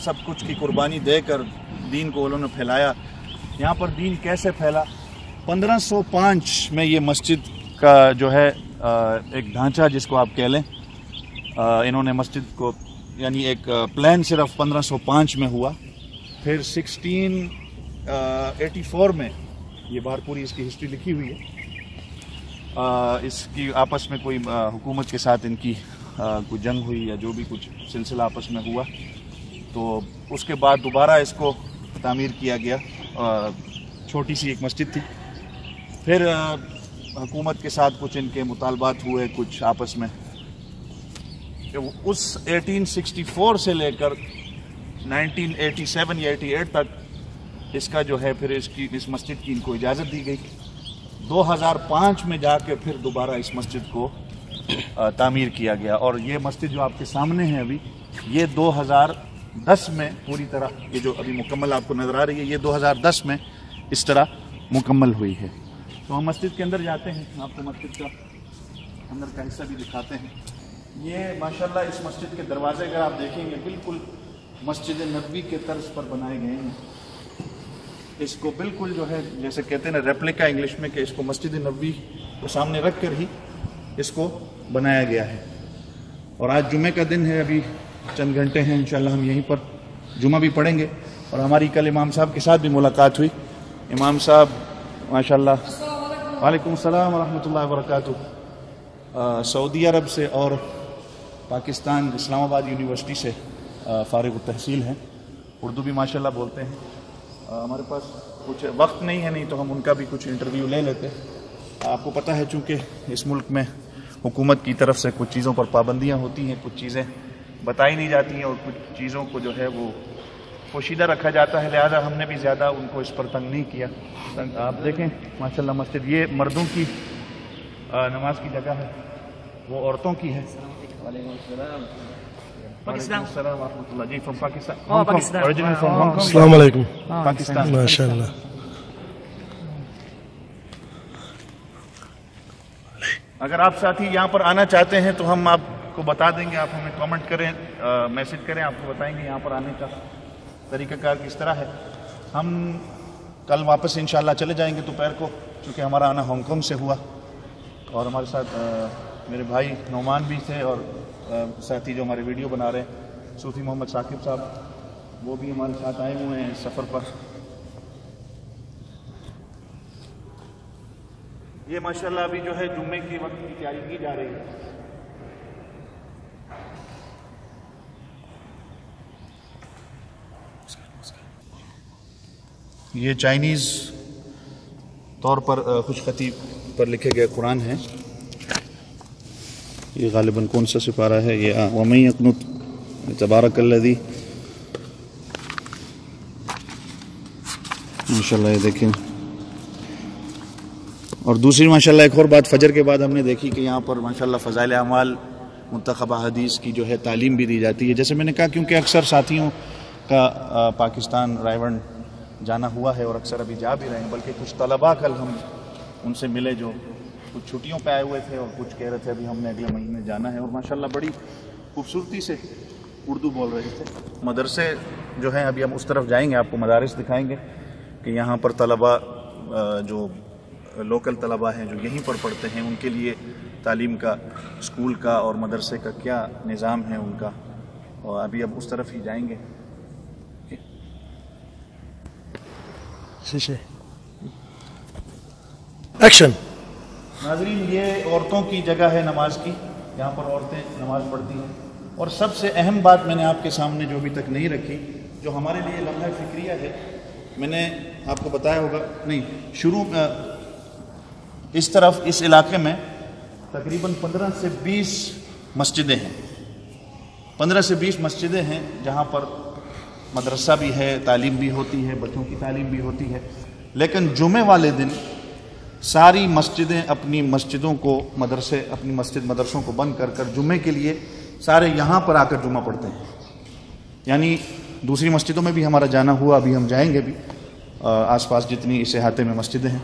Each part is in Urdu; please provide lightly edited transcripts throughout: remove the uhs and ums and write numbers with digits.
سب کچھ کی قربانی دے کر دین کو انہوں نے پھیلایا. یہاں پر دین کیسے پھیلا؟ 1505 میں یہ مسجد کا جو ہے ایک ڈھانچہ جس کو آپ کہہ لیں، انہوں نے مسجد کو یعنی ایک پلان صرف 1505 میں ہوا. پھر 1684 میں یہ باہر پوری اس کی ہسٹری لکھی ہوئی ہے. اس کی آپس میں کوئی حکومت کے ساتھ ان کی کوئی جنگ ہوئی یا جو بھی کچھ سلسلہ آپس میں ہوا، تو اس کے بعد دوبارہ اس کو تعمیر کیا گیا. چھوٹی سی ایک مسجد تھی. پھر حکومت کے ساتھ کچھ ان کے مطالبات ہوئے کچھ آپس میں. اس 1864 سے لے کر 1987 یا 88 تک اس کا جو ہے پھر اس مسجد کی ان کو اجازت دی گئی. 2005 میں جا کے پھر دوبارہ اس مسجد کو تعمیر کیا گیا. اور یہ مسجد جو آپ کے سامنے ہے ابھی، یہ 2010 میں پوری طرح، یہ جو ابھی مکمل آپ کو نظر آ رہی ہے، یہ 2010 میں اس طرح مکمل ہوئی ہے. تو ہم مسجد کے اندر جاتے ہیں، آپ کو مسجد کا اندر کا حصہ بھی دکھاتے ہیں. یہ ماشاءاللہ اس مسجد کے دروازے اگر آپ دیکھیں گے بالکل مسجد نبوی کے طرز پر بنائے گئے ہیں. اس کو بالکل جو ہے جیسے کہتے ہیں نا ریپلیکا انگلش میں، کہ اس کو مسجد نبوی کو سامنے رکھ کر ہی اس کو بنایا گیا ہے. اور آج جمعے کا دن ہے، ابھی چند گھنٹے ہیں، انشاءاللہ ہم یہیں پر جمعہ بھی پڑھیں گے. اور ہماری کل امام صاحب کے ساتھ بھی ملاقات ہوئی. امام صاحب ماشاءاللہ، وعلیکم السلام ورحمۃ اللہ وبرکاتہ، سعودی عرب سے اور پاکستان اسلام آباد یونیورسٹی سے فارغ التحصیل ہیں. اردو بھی ماشاءاللہ بولتے ہیں. ہمارے پاس کچھ وقت نہیں ہے، نہیں تو ہم ان کا بھی کچھ انٹرویو لے لیتے. آپ کو پتہ ہے چونکہ اس ملک میں حکومت کی طرف سے کچھ چیزوں پر پابندیاں ہوتی ہیں، کچھ چیزیں بتائی نہیں جاتی ہیں اور کچھ چیزوں کو جو ہے وہ پوشیدہ رکھا جاتا ہے. لہذا ہم نے بھی زیادہ ان کو اس پر تنگ نہیں کیا. آپ دیکھیں ماشاءاللہ مسجد، یہ مردوں کی نماز کی جگہ ہے، وہ عورتوں کی ہے. پاکستان. السلام ورحمۃ اللہ. جی from Pakistan. Pakistan. Original from Hong Kong. السلام علیکم. پاکستان. ماشاءاللہ. اگر آپ ساتھی یہاں پر آنا چاہتے ہیں تو ہم آپ کو بتا دیں گے. آپ ہمیں کامنٹ کریں، میسج کریں، آپ کو بتائیں گے یہاں پر آنے کا طریقہ کار کس طرح ہے. ہم کل واپس انشاءاللہ چلے جائیں گے دوپہر کو، چونکہ ہمارا آنا ہانگ کانگ سے ہوا. اور ہمارے ساتھ میرے بھائی نعمان بھی تھے، اور ساتھی جو ہمارے ویڈیو بنا رہے ہیں صوفی محمد ثاقب صاحب، وہ بھی ہمارے ساتھ آئے ہوئے ہیں سفر پر. یہ ماشاءاللہ ابھی جو ہے جمعے کے وقت کی تیاری کی جا رہی ہے. یہ چائنیز طور پر خوش خطی پر لکھے گئے قرآن ہے. یہ غالباً کون سا سپارہ ہے؟ یہ وَمَن يَقْنُتْ تبارک الذی. ماشاءاللہ یہ دیکھیں. اور دوسری ماشاءاللہ ایک اور بات فجر کے بعد ہم نے دیکھی کہ یہاں پر ماشاءاللہ فضائل اعمال، منتخبہ حدیث کی جو ہے تعلیم بھی دی جاتی ہے. جیسے میں نے کہا کیونکہ اکثر ساتھیوں کا پاکستان رائیون جانا ہوا ہے اور اکثر ابھی جا بھی رہے ہیں، بلکہ کچھ طلباء کل ہم ان سے ملے جو کچھ چھٹیوں پہ آئے ہوئے تھے اور کچھ کہہ رہے تھے ابھی ہم نے اگلے مہینے جانا ہے. اور ماشاءاللہ بڑی خوبصورتی سے اردو بول رہے تھے. مدرسے جو ہیں ابھی ہم اس طرف جائیں گے، آپ کو مدارس دکھائیں گے کہ یہاں پر طلباء جو لوکل طلباء ہیں جو یہیں پر پڑھتے ہیں، ان کے لیے تعلیم کا، اسکول کا اور مدرسے کا کیا نظام ہے ان کا. اور ابھی اب اس طرف ہی جائیں گے. ایکشن. ناظرین، یہ عورتوں کی جگہ ہے نماز کی، یہاں پر عورتیں نماز پڑھتی ہیں. اور سب سے اہم بات میں نے آپ کے سامنے جو ابھی تک نہیں رکھی، جو ہمارے لیے لمحہ فکریہ ہے، میں نے آپ کو بتایا ہوگا نہیں، شروع اس طرف اس علاقے میں تقریباً 15 سے 20 مسجدیں ہیں. 15 سے 20 مسجدیں ہیں جہاں پر مدرسہ بھی ہے، تعلیم بھی ہوتی ہے، بچوں کی تعلیم بھی ہوتی ہے. لیکن جمعے والے دن ساری مسجدیں اپنی مسجدوں کو، اپنی مدرسوں کو بند کر کر جمعے کے لیے سارے یہاں پر آ کر جمعہ پڑھتے ہیں. یعنی دوسری مسجدوں میں بھی ہمارا جانا ہوا، ابھی ہم جائیں گے بھی آس پاس جتنی اس احاطے میں مسجدیں ہیں.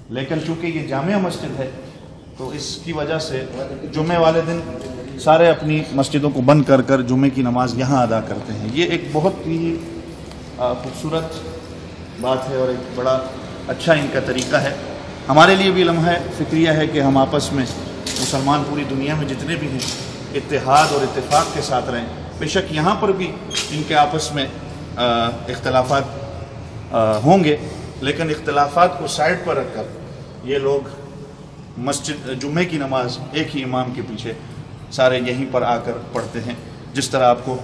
لیکن چونکہ یہ جامع مسجد ہے تو اس کی وجہ سے جمعے والے دن سارے اپنی مسجدوں کو بند کر کر جمعے کی نماز یہاں ادا کرتے ہیں۔ یہ ایک بہت ہی خوبصورت بات ہے اور ایک بڑا اچھا ان کا طریقہ ہے۔ ہمارے لیے بھی لمحہ فکریہ ہے کہ ہم آپس میں مسلمان پوری دنیا میں جتنے بھی ہیں اتحاد اور اتفاق کے ساتھ رہیں۔ بے شک یہاں پر بھی ان کے آپس میں اختلافات ہوں گے، لیکن اختلافات کو سائڈ پر رکھ کر یہ لوگ مسجد جمعے کی نماز ایک ہی امام کے پیچھے سارے یہیں پر آ کر پڑھتے ہیں، جس طرح آپ کو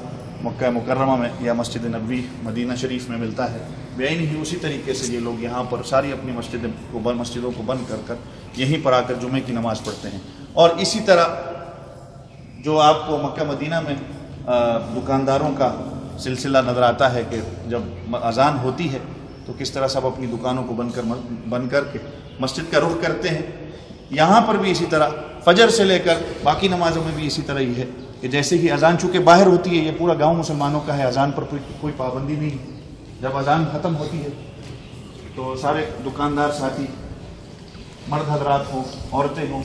مکہ مکرمہ میں یا مسجد نبوی مدینہ شریف میں ملتا ہے۔ بعین ہی اسی طریقے سے یہ لوگ یہاں پر ساری اپنی مسجدوں کو بند کر کر یہیں پر آ کر جمعے کی نماز پڑھتے ہیں۔ اور اسی طرح جو آپ کو مکہ مدینہ میں دکانداروں کا سلسلہ نظر آتا ہے کہ جب اذان ہوتی ہے تو کس طرح سب اپنی دکانوں کو بند کر کے مسجد کا رخ کرتے ہیں، یہاں پر بھی اسی طرح فجر سے لے کر باقی نمازوں میں بھی اسی طرح ہی ہے کہ جیسے ہی اذان چونکہ باہر ہوتی ہے، یہ پورا گاؤں مسلمانوں کا ہے، اذان پر کوئی پابندی نہیں ہے۔ جب اذان ختم ہوتی ہے تو سارے دکاندار ساتھی، مرد حضرات ہوں، عورتیں ہوں،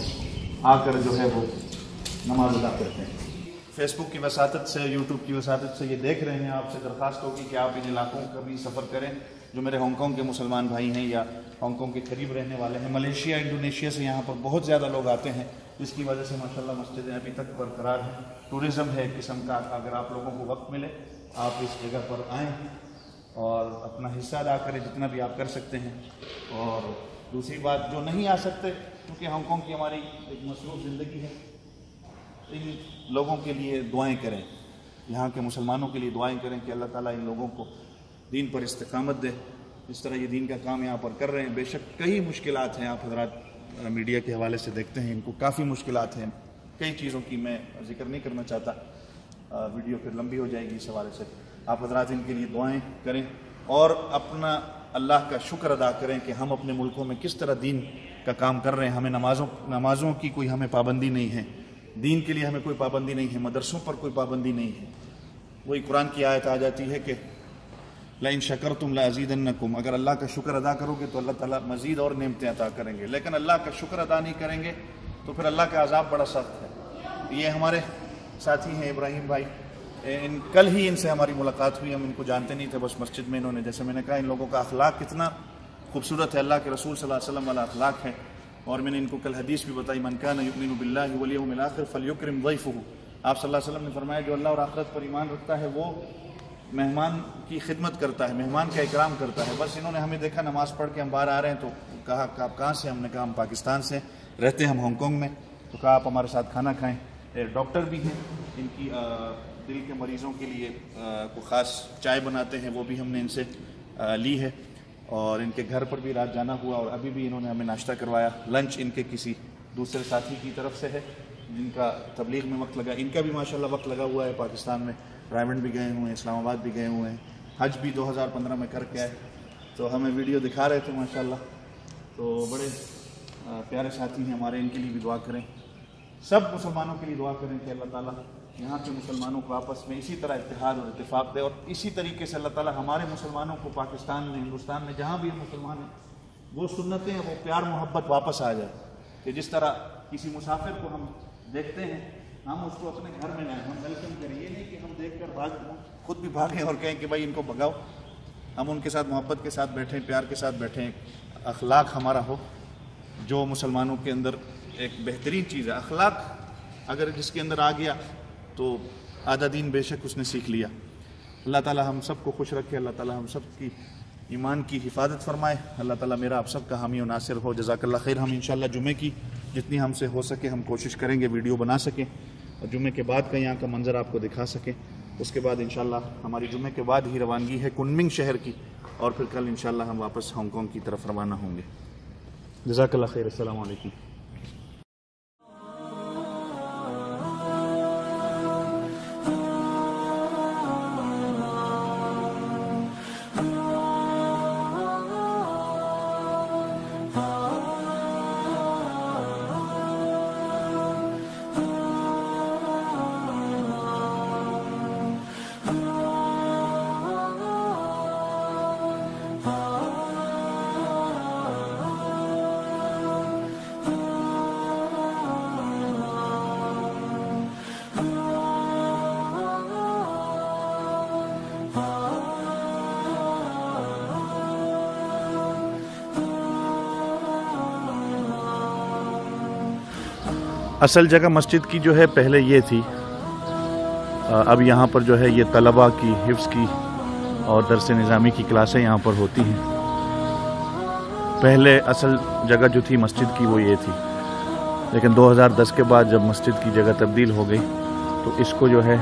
آ کر جو ہے وہ نماز ادا کرتے ہیں۔ فیس بک کی وساطت سے، یوٹیوب کی وساطت سے یہ دیکھ رہے ہیں، آپ سے درخواست ہوگی کہ آپ ان علاقوں کا بھی سفر کریں جو میرے ہانگ کانگ کے مسلمان بھائی ہیں یا ہانگ کانگ کے قریب رہنے والے ہیں۔ ملیشیا، انڈونیشیا سے یہاں پر بہت زیادہ لوگ آتے ہیں، جس کی وجہ سے ماشاءاللہ مسجدیں ابھی تک برقرار ہیں۔ ٹورزم ہے ایک قسم کا، اگر آپ لوگوں کو وقت ملے آپ اس جگہ پر آئیں اور اپنا حصہ ادا کریں جتنا بھی آپ کر سکتے ہیں۔ اور دوسری بات، جو نہیں آ سکتے، کیونکہ ہانگ کانگ کی ہماری ایک مصروف زندگی ہے، ان لوگوں کے لیے دعائیں کریں، یہاں کے مسلمانوں کے لیے دعائیں کریں کہ اللہ تعالیٰ ان لوگوں کو دین پر استقامت دے، اس طرح یہ دین کا کام یہاں پر کر رہے ہیں۔ بے شک کئی مشکلات ہیں، آپ حضرات میڈیا کے حوالے سے دیکھتے ہیں، ان کو کافی مشکلات ہیں، کئی چیزوں کی میں ذکر نہیں کرنا چاہتا، ویڈیو پھر لمبی ہو جائے گی اس حوالے سے۔ آپ حضرات ان کے لیے دعائیں کریں اور اپنا اللہ کا شکر ادا کریں کہ ہم اپنے ملکوں میں کس طرح دین کا کام کر رہے ہیں۔ ہمیں نمازوں کی کوئی ہمیں پابندی نہیں ہے، دین کے لیے ہمیں کوئی پابندی نہیں ہے، مدرسوں پر کوئی پابندی نہیں ہے۔ وہی قرآن کی آیت آ جاتی ہے کہ لَإِن شَكَرْتُمْ لَأَزِيدَنَّكُمْ، اگر اللہ کا شکر ادا کرو گے تو اللہ تعالیٰ مزید اور نعمتیں عطا کریں گے، لیکن اللہ کا شکر ادا نہیں کریں گے تو پھر اللہ کا عذاب بڑا سخت ہے۔ یہ ہمارے ساتھی ہیں ابراہیم بھائی، کل ہی ان سے ہماری ملاقات ہوئی، ہم ان کو جانتے نہیں تھے، بس مسجد میں انہوں نے، جیسے میں نے کہا، ان لوگوں کا اخلاق کتنا خوبصورت ہے، اللہ کے رسول صلی اللہ علیہ وسلم والا اخلاق ہے۔ اور میں نے ان کو کل حدیث بھی بتائی، من کان یؤمن باللہ والیوم الآخر فلیکرم ضیفہ، آپ صلی اللہ علیہ وسلم نے فرمایا جو اللہ اور آخرت پر ایمان رکھتا ہے وہ مہمان کی خدمت کرتا ہے، مہمان کا اکرام کرتا ہے۔ بس انہوں نے ہمیں دیکھا نماز پڑھ کے ہم باہر آ رہے ہیں تو کہا کہ آپ کہاں سے؟ ہم نے کہا ہم پاکستان سے، رہتے ہیں ہم ہانگ کانگ میں، تو کہا آپ ہمارے ساتھ کھانا کھائیں۔ ڈاکٹر بھی ہیں، ان کی دل کے مریضوں کے لیے کوئی خاص چائے بناتے ہیں، وہ بھی ہم نے ان سے لی ہے، اور ان کے گھر پر بھی رات جانا ہوا اور ابھی بھی انہوں نے ہمیں ناشتہ کروایا۔ لنچ ان کے کسی دوسرے ساتھی کی طرف سے ہے جن کا تبلیغ میں وقت لگا، ان کا بھی ماشاءاللہ وقت لگا ہوا ہے پاکستان میں، رائمنڈ بھی گئے ہوئے ہیں، اسلام آباد بھی گئے ہوئے ہیں، حج بھی 2015 میں کر کے آئے، تو ہمیں ویڈیو دکھا رہے تھے ماشاءاللہ۔ تو بڑے پیارے ساتھی ہیں ہمارے، ان کے لیے بھی دعا کریں، سب مسلمانوں کے لیے دعا کریں کہ اللہ تعالیٰ یہاں کے مسلمانوں کو آپس میں اسی طرح اتحاد اور اتفاق دے، اور اسی طریقے سے اللہ تعالیٰ ہمارے مسلمانوں کو پاکستان میں، ہندوستان میں، جہاں بھی ہم مسلمان ہیں، وہ سنتیں ہیں، وہ پیار محبت واپس آ جائے، کہ جس طرح کسی مسافر کو ہم دیکھتے ہیں ہم اس کو اپنے گھر میں لائیں، ہم ویلکم کریں، یہ نہیں کہ ہم دیکھ کر خود بھی بھاگیں اور کہیں کہ بھائی ان کو بھگاؤ، ہم ان کے ساتھ محبت کے ساتھ بیٹھیں، پیار کے ساتھ بیٹھیں، اخلاق ہمارا ہو جو مسلمانوں کے اندر ایک بہترین چیز ہے۔ اخلاق اگر جس کے اندر آ گیا تو آدھا دین بے شک اس نے سیکھ لیا۔ اللہ تعالیٰ ہم سب کو خوش رکھے، اللہ تعالیٰ ہم سب کی ایمان کی حفاظت فرمائے، اللہ تعالیٰ میرا آپ سب کا حامی و ناصر ہو۔ جزاک اللہ خیر۔ ہم انشاءاللہ جمعے کی جتنی ہم سے ہو سکے ہم کوشش کریں گے ویڈیو بنا سکیں اور جمعے کے بعد کا یہاں کا منظر آپ کو دکھا سکیں۔ اس کے بعد انشاءاللہ ہماری جمعے کے بعد ہی روانگی ہے کنمنگ شہر کی، اور پھر کل انشاءاللہ ہم واپس ہانگ کانگ کی طرف روانہ ہوں گے۔ جزاک اللہ خیر۔ السلام علیکم۔ اصل جگہ مسجد کی جو ہے پہلے یہ تھی، اب یہاں پر جو ہے یہ طلباء کی حفظ کی اور درس نظامی کی کلاسیں یہاں پر ہوتی ہیں۔ پہلے اصل جگہ جو تھی مسجد کی وہ یہ تھی، لیکن 2010 کے بعد جب مسجد کی جگہ تبدیل ہو گئی تو اس کو جو ہے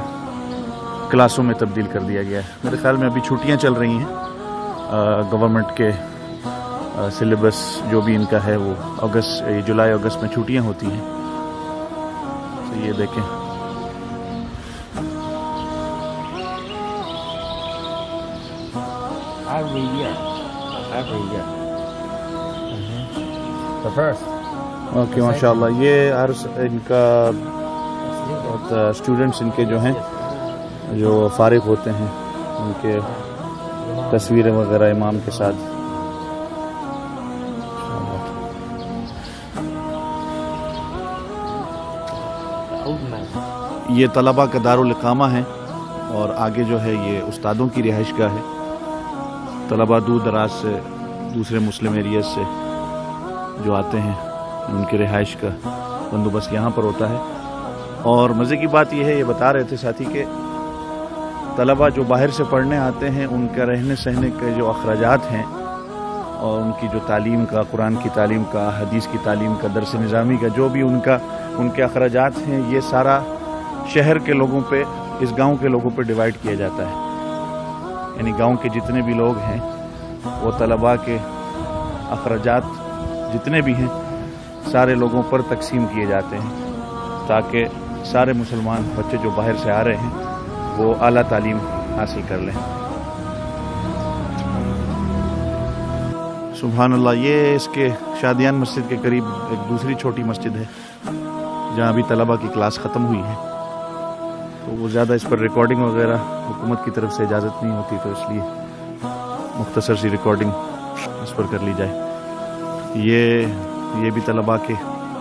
کلاسوں میں تبدیل کر دیا گیا ہے۔ میرے خیال میں ابھی چھٹیاں چل رہی ہیں، گورنمنٹ کے سلیبس جو بھی ان کا ہے وہ جولائی اگست میں چھٹیاں ہوتی ہیں، تو یہ دیکھیں اوکے ماشاء اللہ۔ یہ ہر ان کا اسٹوڈنٹس ان کے جو ہیں جو فارغ ہوتے ہیں ان کے تصویریں وغیرہ امام کے ساتھ۔ یہ طلباء کا دارالاقامہ ہے اور آگے جو ہے یہ استادوں کی رہائش گاہ ہے۔ طلباء دور دراز سے دوسرے مسلم ایریاز سے جو آتے ہیں ان کی رہائش کا بندوبست یہاں پر ہوتا ہے۔ اور مزے کی بات یہ ہے، یہ بتا رہے تھے ساتھی کہ طلباء جو باہر سے پڑھنے آتے ہیں ان کا رہنے سہنے کے جو اخراجات ہیں اور ان کی جو تعلیم کا، قرآن کی تعلیم کا، حدیث کی تعلیم کا، درس نظامی کا جو بھی ان کے اخراجات ہیں، یہ سارا شہر کے لوگوں پہ، اس گاؤں کے لوگوں پہ ڈیوائیڈ کیا جاتا ہے۔ یعنی گاؤں کے جتنے بھی لوگ ہیں وہ طلباء کے اخراجات جتنے بھی ہیں سارے لوگوں پر تقسیم کیے جاتے ہیں، تاکہ سارے مسلمان بچے جو باہر سے آ رہے ہیں وہ اعلیٰ تعلیم حاصل کر لیں۔ سبحان اللہ۔ یہ اس کے شادیان مسجد کے قریب ایک دوسری چھوٹی مسجد ہے جہاں ابھی طلباء کی کلاس ختم ہوئی ہے، تو وہ زیادہ اس پر ریکارڈنگ وغیرہ حکومت کی طرف سے اجازت نہیں ہوتی، تو اس لیے مختصر سی ریکارڈنگ اس پر کر لی جائے۔ یہ بھی طلباء کے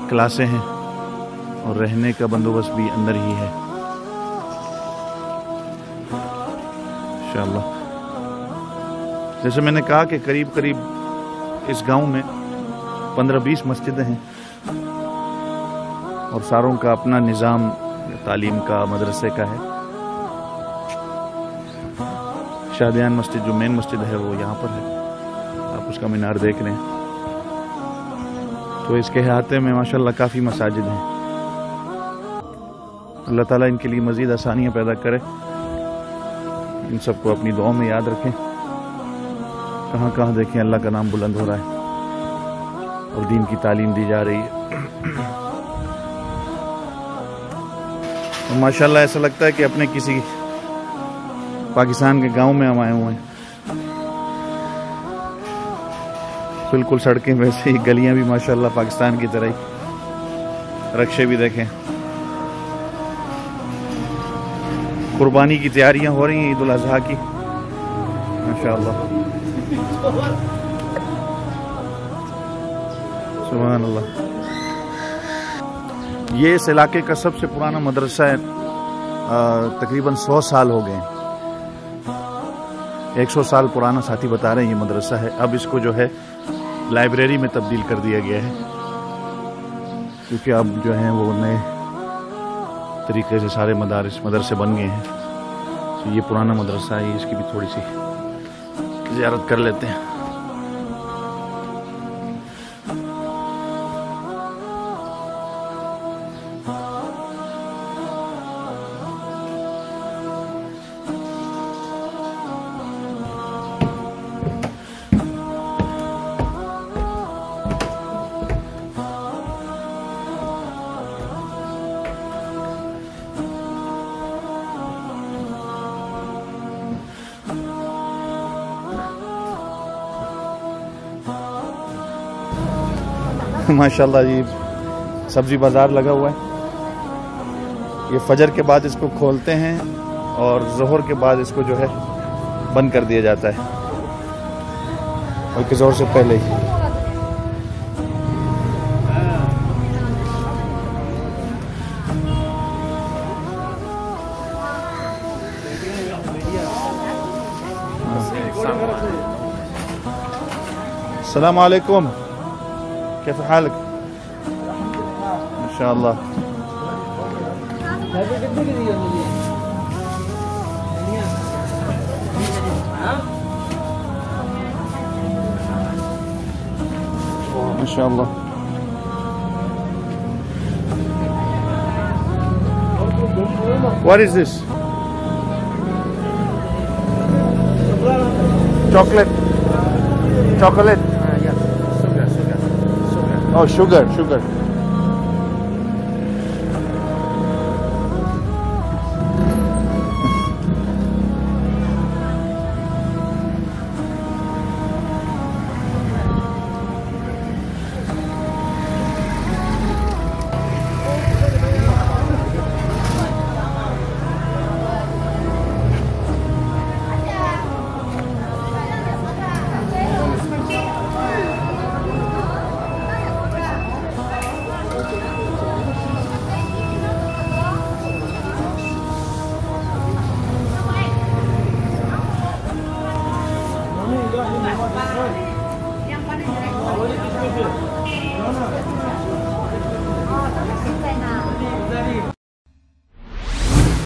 کلاسیں ہیں اور رہنے کا بندوبست بھی اندر ہی ہے انشاءاللہ۔ جیسے میں نے کہا کہ قریب اس گاؤں میں 15-20 مسجدیں ہیں اور ساروں کا اپنا نظام تعلیم کا، مدرسے کا ہے۔ شادیان مسجد جو مین مسجد ہے وہ یہاں پر ہے، آپ اس کا مینار دیکھ رہے ہیں، تو اس کے احاطے میں ماشاءاللہ کافی مساجد ہیں۔ اللہ تعالیٰ ان کے لیے مزید آسانیاں پیدا کرے، ان سب کو اپنی دعاؤں میں یاد رکھیں۔ کہاں کہاں دیکھیں اللہ کا نام بلند ہو رہا ہے اور دین کی تعلیم دی جا رہی ہے، اور ماشاءاللہ ایسا لگتا ہے کہ اپنے کسی پاکستان کے گاؤں میں ہم آئے ہوئے ہیں۔ بالکل سڑکیں ویسے ہی، گلیاں بھی ماشاءاللہ پاکستان کی طرح ہی، رکشے بھی دیکھیں۔ قربانی کی تیاریاں ہو رہی ہیں عید الاضحیٰ کی ماشاءاللہ۔ سبحان اللہ۔ یہ اس علاقے کا سب سے پرانا مدرسہ ہے، تقریباً 100 سال ہو گئے، 100 سال پرانا ساتھی بتا رہے ہیں یہ مدرسہ ہے۔ اب اس کو جو ہے لائبریری میں تبدیل کر دیا گیا ہے، کیونکہ اب جو ہیں وہ نئے طریقے سے سارے مدرسے بن گئے ہیں۔ تو یہ پرانا مدرسہ ہے، اس کی بھی تھوڑی سی زیارت کر لیتے ہیں۔ ماشاءاللہ یہ سبزی بازار لگا ہوا ہے، یہ فجر کے بعد اس کو کھولتے ہیں اور ظہر کے بعد اس کو جو ہے بند کر دیا جاتا ہے، بلکہ ظہر سے پہلے ہی۔ السلام علیکم، كيف حالك؟ ما شاء الله. Lagi gede gitu ya ini. Hah? Oh, Masya Allah. What is this? Chocolate. Chocolate. Ya. Sugar. Oh, sugar.